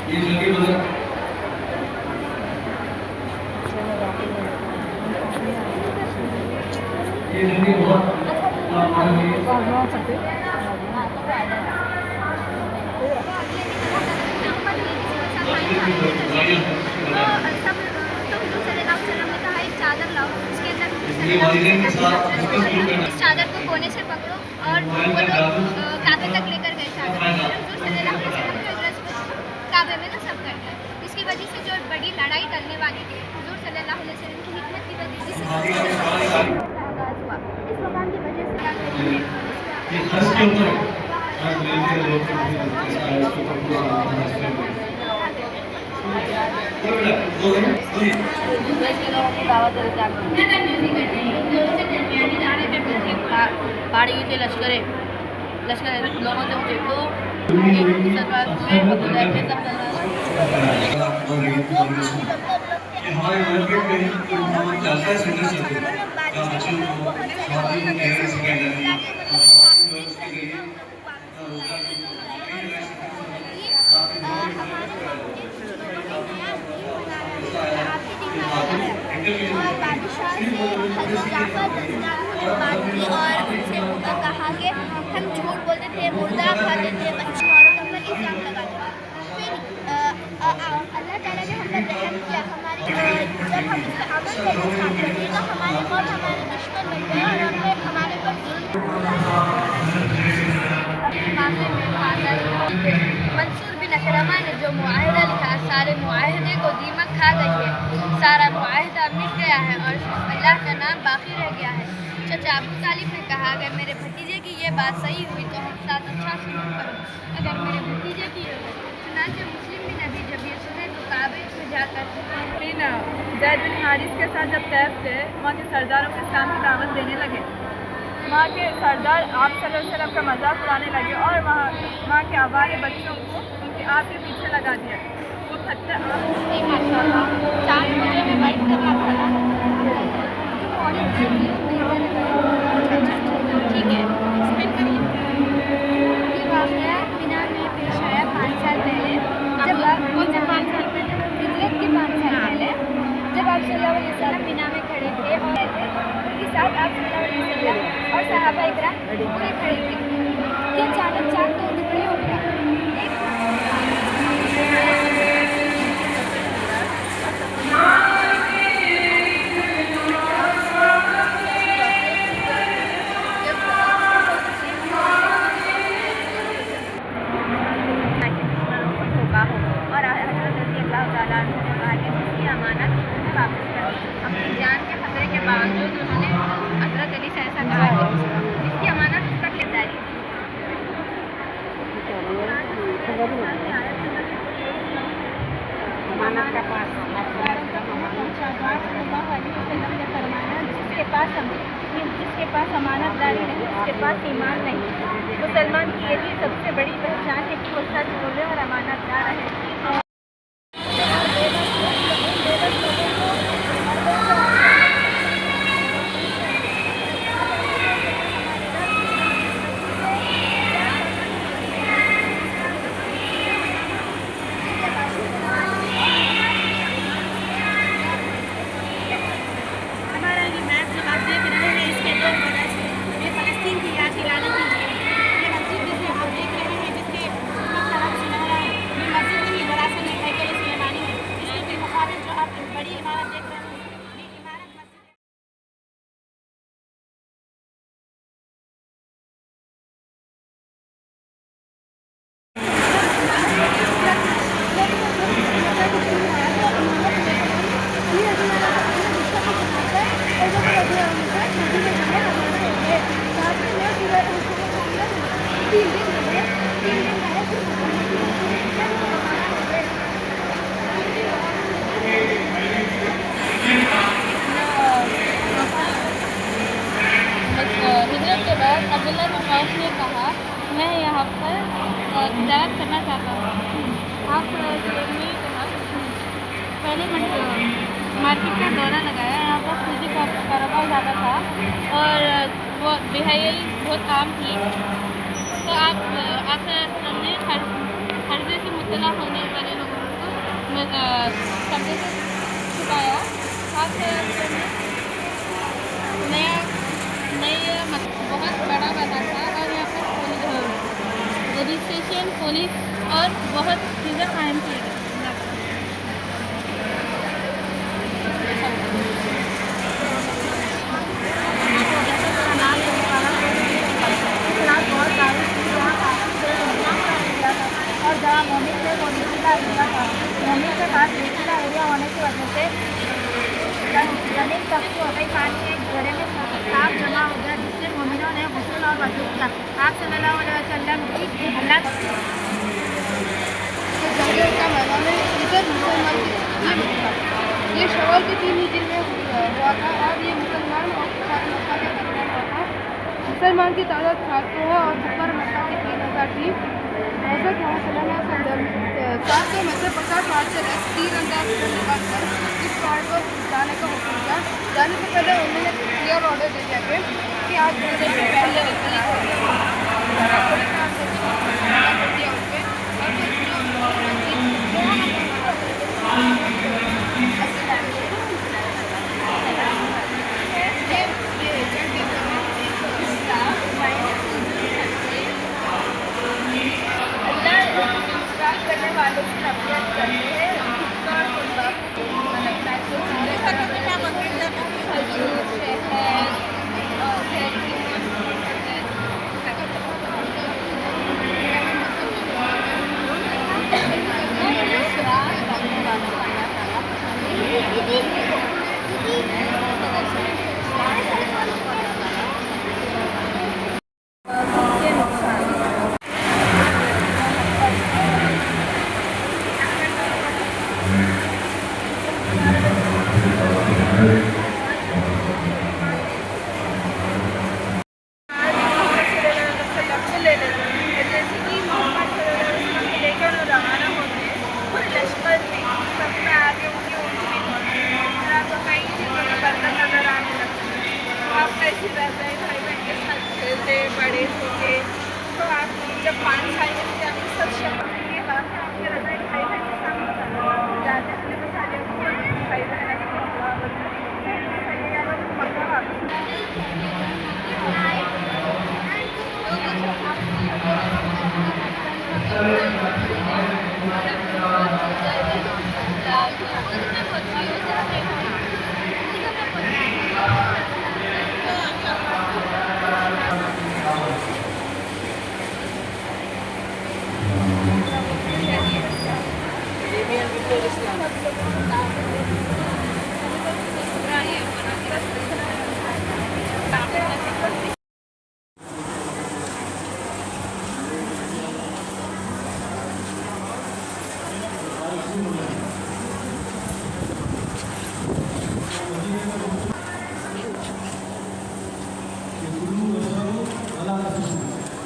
ये जल्दी बता। ये जल्दी बहुत इस चादर को कोने से पकड़ो और वो लोग काबे तक लेकर गए चादर काबे में ना सब कर गए। इसकी वजह से जो बड़ी लड़ाई टलने वाली थी हुजूर सल्लल्लाहु अलैहि वसल्लम की हिकमत की वजह से आगाज हुआ। इस मकान की वजह से ये हर्ष के ऊपर हर्ष लेके लोग इसके ऊपर पहाड़ी से लश्कर लोगों से मुझे तो हमारे मार्केट में चलता है सेंटर चलते हैं बच्चों को स्वास्थ्य को कैसे सिखाया जाता है और उनसे कहा कि हम झूठ बोलते थे, मुर्दा खाते थे, बच्चों औरतों पर इल्जाम लगाते थे। फिर अल्लाह ताला ने हम पर रहम किया। हमारे जब हम इस पर अमल करना चाहते थे तो हमारे कौम हमारे दुश्मन बन गए और हमारे पर मंसूर बिन अकरमा ने जो मुआहिदा लिखा, सारे मुआहिदे को दीमक खा गई है। सारा मुआहिदा मिट गया है और सिर्फ अल्लाह का नाम बाकी रह गया है। चाचा अबू तालिब ने कहा, अगर मेरे भतीजे की ये बात सही हुई तो हम साथ अच्छा सलूक करो। अगर मेरे भतीजे की चुनांचे मुस्लिम भी नबी जब ये सुने तो काबे में जाकर ज़ैद बिन हारिस के साथ जब तैफ थे, वहाँ के सरदारों को इस्लाम की दावत देने लगे। वहाँ के सरदार आप सल्लल्लाहु अलैहि वसल्लम का मजाक उड़ाने लगे और वहाँ के आवारे बच्चों को उनके आप के पीछे लगा दिया। वो खत्ता ठीक है। ये वाक़या मीना में पेश आया 5 साल पहले, जब हिजरत के 5 साल पहले जब आप सल्लल्लाहु अलैहि वसल्लम मीना में खड़े थे और उनके साथ आप सल्लल्लाहु अलैहि वसल्लम और सहाबा इकराम पूरे खड़े थे कि अचानक चाँद 2 टुकड़े हो गया। और हज़रत रज़ी अल्लाह ताला अन्हु ने कहा कि उसकी अमानत उन्हें वापस कर दी। अपनी जान के खतरे के बावजूद उन्होंने हज़रत अली से ऐसा कहा कि जिसकी अमानत उस तक ले जाएगी। जिसके पास अमानतदारी नहीं, उसके पास ईमान नहीं। मुसलमान की यही सबसे बड़ी पहचान है कि वो सच बोले और अमानतदार रहे। हमारा ये मैच जब आप देख रहे हैं, इसके 2 मदद ये फ़लस्तीन की याद दिलाने के लिए ये मस्जिद जिसे आप देख रहे हैं, जिसके तरफ सुनहरा है, ये मस्जिद नहीं दरअसल ये हैकल सुलेमानी है। इसके बिलमुकाबिल जो आप बड़ी इमारत देख रहे हैं, ये इमारत मस्जिद हिजरत के बाद अब्दुल्लाह बिन औफ ने कहा, मैं यहाँ पर तिजारत करना चाहता हूँ। आप ने कहा, पहले मार्केट का दौरा लगाया। यहाँ पर सूजी का कारोबार ज़्यादा था और वो बेहयाई बहुत आम थी। तो आप हमने हर्जे से मुब्तला होने वाले लोगों पर्दे से छुपाया, खास बहुत बड़ा बना था और यहाँ पर रजिस्ट्रेशन, पुलिस और बहुत चीज़ें कायम की गई। और जहाँ मोमिन थे वो निचला एरिया था। मोमिन के पास निचला एरिया होने की वजह से जमीन तक हो गई, पानी एक घड़े में साफ जमा हो गया, जिससे मोमिनों ने गुस्ल और वजू किया। आप सल्लल्लाहु अलैहि वसल्लम की अल्लाह का मैदान है, इधर मुसलमान ये शवाल के 3 हिजरी में हुआ था और ये मुसलमान और कुफार मक्का के दरमियान हुआ था। मुसलमान की तादाद 700 है और कुफार मक्का की 3000 थी। हज़रत मोहम्मद सल्लल्लाहु अलैहि वसल्लम 700 में से 50 पहाड़ से तीर अंदाज कर इस पहाड़ पर जाने का हुक्म दिया। जाने से पहले उन्होंने क्लियर ऑर्डर दे दिया कि आज घंटे से पहले करने वालों की नफरत करते हैं। बड़े होंगे तो आप जब 5 साल के थे आपको सब शब्द ये बात है आपके रजाई भाई बहन के सामने जाते थे तो सारे भाई बहन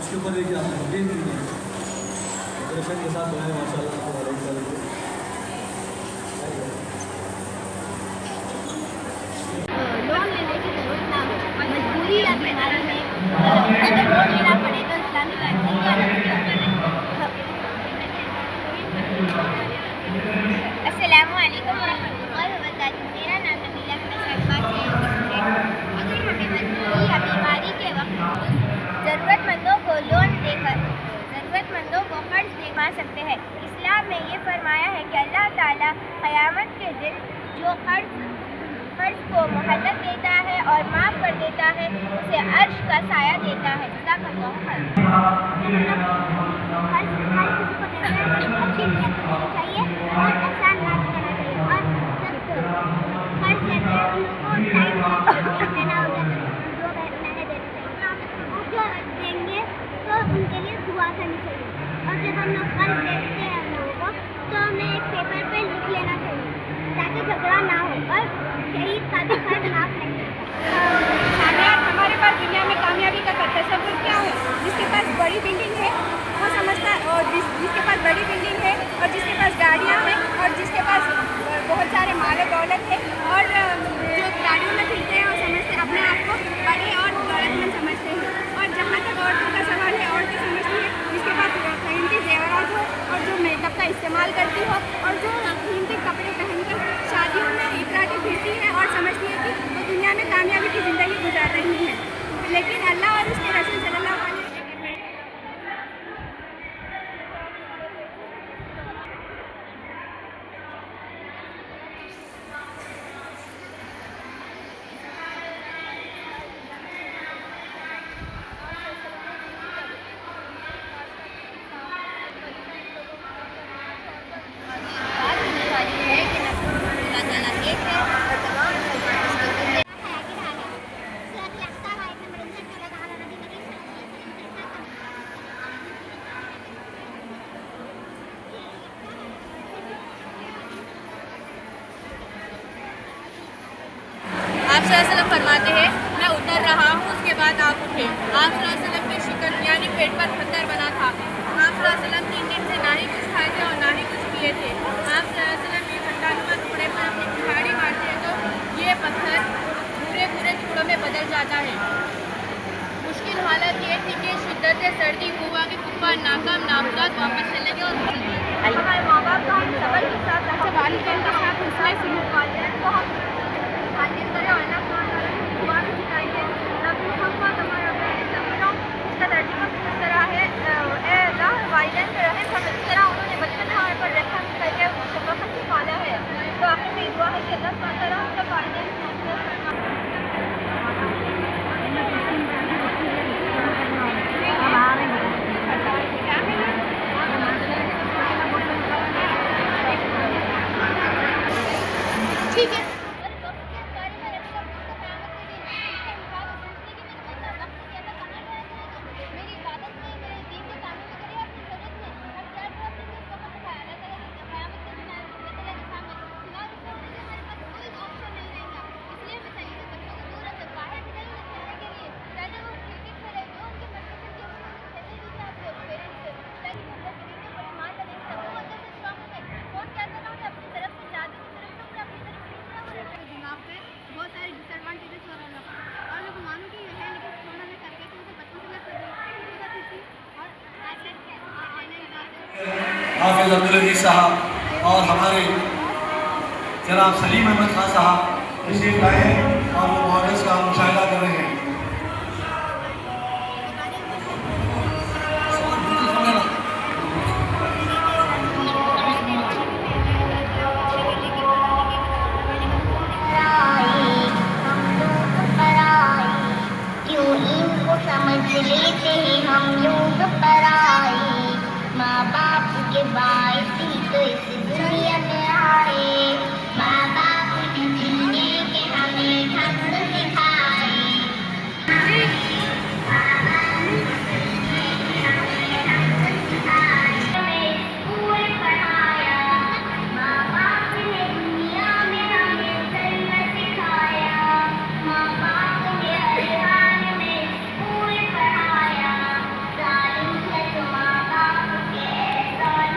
उसके ऊपर एक ऑपरेशन के साथ बनाए माशाल्लाह लोन लेने की जरूरत ना हो, मजबूरी या बीमारी में अगर लोन लेना पड़े तो इस्लामी बैंक से क्या अस्सलामु अलैकुम वरहमतुल्लाहि वबरकातुहू। मेरा नाम नबीला है, मैं शहबाज से अगर हमें मजबूरी या बीमारी के वक्त ज़रूरतमंदों को लोन देकर ज़रूरतमंदों को कर्ज दिलवा सकते हैं। इस्लाम में ये फरमाया है कि अल्लाह ताला क़यामत के दिन जो कर्ज को मोहलत देता है और माफ़ कर देता है उसे अर्श का साया देता है। जज़ाकल्लाहु खैर। कर्ज किसी को देना है अच्छी नीयत रखनी चाहिए और एहसान ना करना चाहिए और जब कर्ज लेते हैं उन लोगों को टाइम देना होगा तो 2 महीने देना चाहिए और जो देंगे तो उनके लिए दुआ करनी चाहिए। और जब हम लोग कर्ज देते हैं हम लोगों को तो हमें एक पेपर पे लिख लेना चाहिए ताकि झगड़ा ना हो और शहीद का भी कर्ज माफ नहीं होता। हमारे पास दुनिया में कामयाबी का तस्वुर क्या है? जिसके पास बड़ी बिल्डिंग है वो समझता है और जिसके पास बड़ी बिल्डिंग है और जिसके पास गाड़ियाँ हैं और जिसके पास बहुत सारे माल दौलत है और जो गाड़ियों में फिरते हैं और समझते अपने आप को बड़े और दौलतमंद समझते हैं। और जहाँ तक औरतों का सवाल है, औरतें समझती हैं जिसके पास कीमती जेवरात हो और जो मेकअप का इस्तेमाल करती हो और जो कीमती आप सल्लल्लाहु अलैहि वसल्लम फरमाते हैं, मैं उतर रहा हूँ, उसके बाद आप उठे। आप सल्लल्लाहु अलैहि वसल्लम की शिकन यानी पेट पर पत्थर बना था। आप सल्लल्लाहु अलैहि वसल्लम 3 दिन से ना ही कुछ खाए थे और ना ही कुछ पिए थे। आप सल्लल्लाहु अलैहि वसल्लम ये खट्टानुमा टुकड़े पर अपनी कुल्हाड़ी मारते हैं तो ये पत्थर पूरे पूरे टुकड़ों में बदल जाता है। मुश्किल हालत ये थी कि शिद्दत सर्दी हुआ कि कुफार नाकाम नामुराद वापस चले गए और हमारे माँ बाप का हम सबर के साथ वालिदैन के साथ उसमें सुलूक वालिदैन को हम हाजिर करें और अल्लाह सुब्हानहू व तआला की दुआ भी सिखाएंगे। रब्बुल मोहम्मद हमारा समझो इसका तर्जुमा कुछ इस तरह है, ए अल्लाह वालिदैन पे रहम कर, इस तरह उन्होंने बचपन में हमारे पर रहम करके शफकत से पाला है। तो आखिर में दुआ है कि अल्लाह सुब्हानहू व तआला हम सब वालिदैन को ठीक है। बहुत सारे डिसएडवांटेजेस हो रहे हैं और लोग मानो कि ये है, लेकिन कोरोना में करके तो उनसे बच्चों से लग थी और हाफिज अब्दुल अजीज साहब और हमारे जनाब सलीम अहमद खान साहब तशरीफ लाए हैं और वो मॉडल्स का मुशाहिदा कर रहे हैं। समझ लेते हैं हम लोग पराए, माँ बाप के बायस ही तो इस दुनिया में आए। माँ बाप ने जीने के हमें ढंग सिखाए, हमें स्कूल पढ़ाया। माँ बाप ने दुनिया में हमें जन्म सिखाया। माँ बाप ने हर हाल में स्कूल पढ़ाया। जालिम है तो माँ बाप के एहसान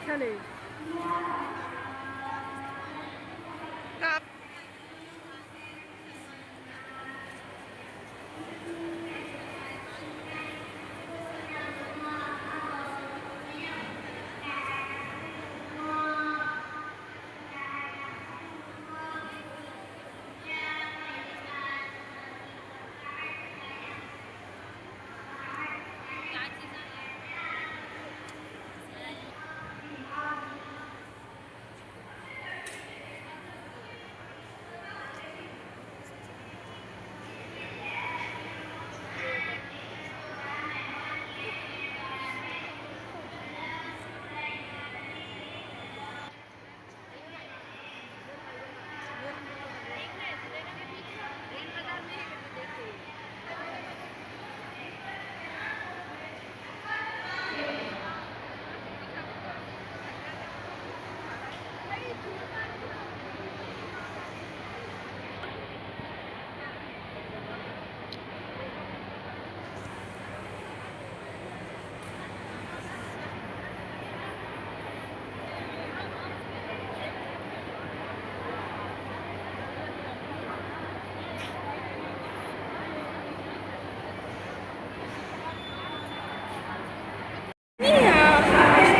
चले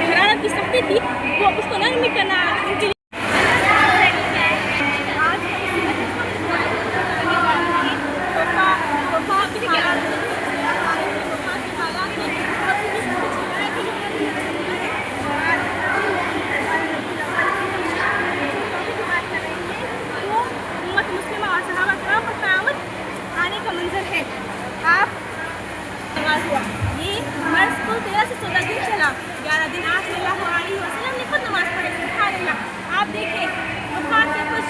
हरारत की सख्ती थी वो उसको नरमी करना उनके लिए आने का मंजर है। आप ये मर्ज को 13 से 14 दिन चला, 11 दिन आप सल्लल्लाहु अलैहि वसल्लम ने खुद नमाज पढ़ी। सुभान अल्लाह। आप देखें वफ़ात से कुछ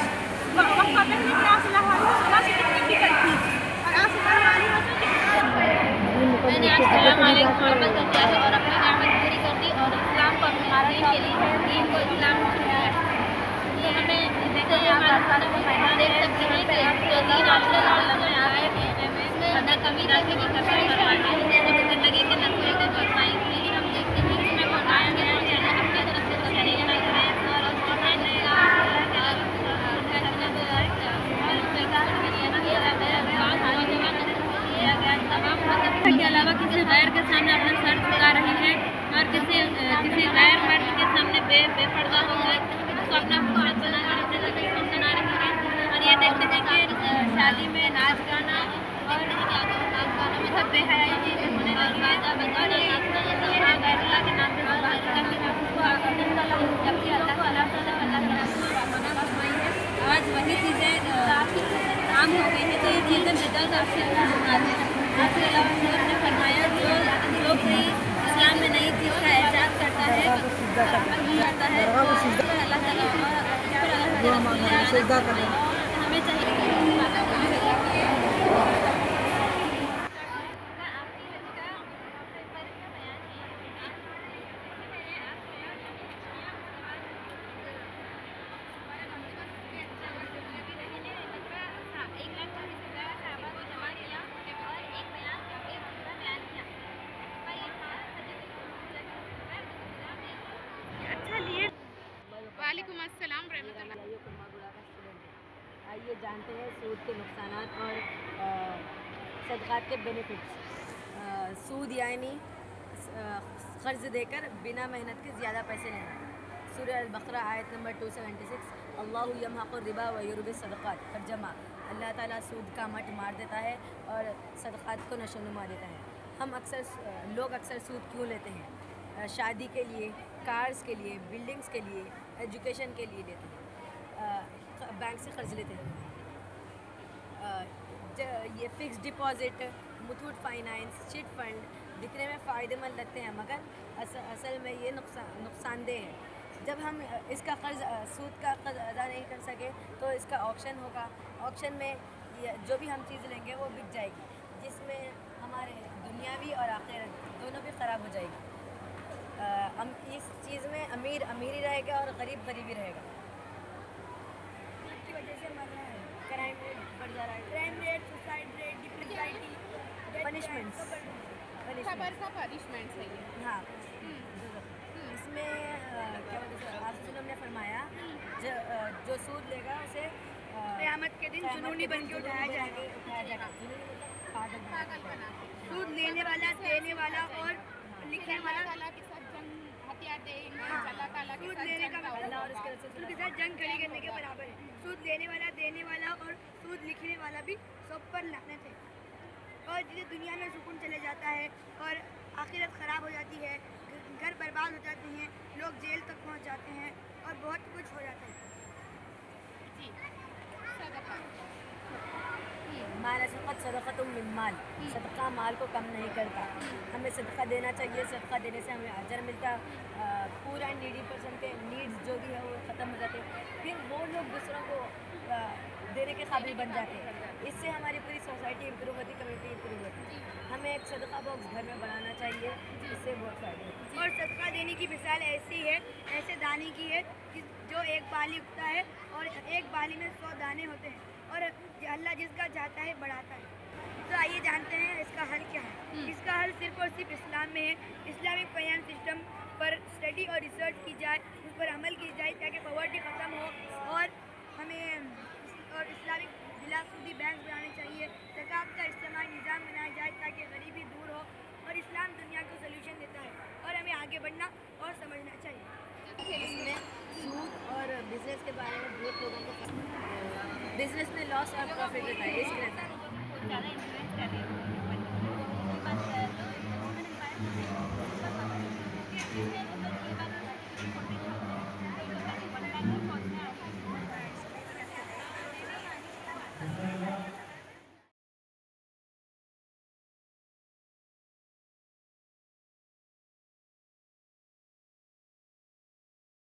वक़्त पहले कि आप सल्लल्लाहु अलैहि वसल्लम से कितनी फिक्र थी और आप सल्लल्लाहु अलैहि वसल्लम मैंने आज सलाम अलैकुम का अमल कर दिया है और अपनी नेमत पूरी कर दी और इस्लाम को अपने दीन के लिए दीन को इस्लाम चुना है। ये हमें इससे ये मालूम देख सकते हैं कि जो दीन आप सल्लल्लाहु अलैहि वसल्लम में आए हैं उसमें न कमी रखी न कमी करवाई ज़िंदगी के नस्ल के फरमाई हुई। हम देखते हैं इसमें बताया गया है कि अपनी तरफ से तरीका है और के अलावा किसी गैर के सामने अपना सर झुका रही है और किसी गैर मर्द के सामने बेपर्दा होकर उसको अपना खूबसूरत बनाकर अपने सुना रही है। और ये देखते हैं कि शादी में नाच गाना और मतलब बेहयाई चीज़ें होने लगी है अल्लाह के नाम पे जबकि अल्लाह आज वही चीज़ें आम हो गई है। तो ये चीज़ें बिदअत और शिर्क में शुमार है। आपके अलावा ने फरमाया जो कोई इस्लाम में नई चीज़ का एहसास करता है अल्लाह ताला हमें चाहिए वालेकुम अस्सलाम रहमतुल्लाह। आइए जानते हैं सूद के नुकसानात और सदक़ात के बेनिफिट्स। सूद यानी क़र्ज़ देकर बिना मेहनत के ज़्यादा पैसे लेना। सूरह अल-बक़रा आयत नंबर 276 अल्लाहु यमहक़ु रिबा व युरबि सदक़ात। तर्जमा अल्लाह ताला सूद का मट मार देता है और सदक़ात को नशोनुमा देता है। लोग अक्सर सूद क्यों लेते हैं? शादी के लिए, कार्स के लिए, बिल्डिंग्स के लिए, एजुकेशन के लिए लेते हैं। बैंक से कर्ज लेते हैं। ये fix deposit, Muthoot finance, chit fund दिखने में फ़ायदेमंद लगते हैं मगर असल में ये नुकसानदेह है। जब हम इसका सूद का कर्ज अदा नहीं कर सके तो इसका ऑक्शन होगा। ऑक्शन में जो भी हम चीज़ लेंगे वो बिक जाएगी, जिसमें हमारे दुनियावी और आखिरत दोनों भी ख़राब हो जाएगी। इस चीज़ में अमीर अमीरी रहेगा और गरीब गरीबी रहेगा। इसकी वजह से हमारा क्राइम रेट बढ़ जा रहा है। Crime rate, suicide rate, punishments खबर का पनिशमेंट है ये। हाँ। इसमें में क्या बोलते हैं आप ने फरमाया जो सूद लेगा उसे क़यामत के दिन जुनूनी बन के उठाया जाएगा। जुनूनी मतलब पागल बना सूद लेने वाला, देने वाला और लिखने वाला ताला के साथ जंग हथियार देंगे, अल्लाह ताला के सूद साथ लेने का जंग मतलब और उसके रसूल उनके साथ जंग खड़ी करने के बराबर है। सूद लेने वाला, देने वाला और सूद लिखने वाला भी सब पर लानत है। और जिसे दुनिया में सुकून चले जाता है और आखिरत ख़राब हो जाती है, घर बर्बाद हो जाते हैं, लोग जेल तक पहुंच जाते हैं और बहुत कुछ हो जाता है। जी सदका। माना सदक़तुम मिन माल, सदका माल को कम नहीं करता। हमें सदका देना चाहिए, सदका देने से हमें अजर मिलता। पूरा नीडी पर्सन के नीड्स जो भी है वो ख़त्म हो जाते हैं, फिर वो लोग दूसरों को देने के काबिल बन जाते हैं। इससे हमारी पूरी सोसाइटी इम्प्रूव होती, कम्युनिटी इम्प्रूव होती। हमें एक सदका बॉक्स घर में बनाना चाहिए, इससे बहुत फ़ायदे होते हैं। और सदका देने की मिसाल ऐसी है, ऐसे दाने की है जो एक बाली उगता है और एक बाली में 100 दाने होते हैं और अल्लाह जिसका चाहता है बढ़ाता है। तो आइए जानते हैं इसका हल क्या है। इसका हल सिर्फ और सिर्फ इस्लाम में है। इस्लामिक फाइनेंस सिस्टम पर स्टडी और रिसर्च की जाए, उस पर अमल की जाए ताकि पॉवर्टी ख़त्म हो और हमें और इस्लामिक बिला सूदी बैंक बनाने चाहिए। ज़कात का इस्तेमाल निज़ाम बनाया जाए ताकि गरीबी दूर हो और इस्लाम दुनिया को सोल्यूशन देता है और हमें आगे बढ़ना और समझना चाहिए। इसमें सूद और बिजनेस के बारे में बहुत लोगों को बिजनेस में लॉस और प्रॉफिट रहता है, इसलिए ज़्यादा इन्फ्लुएंस कर रहे हैं।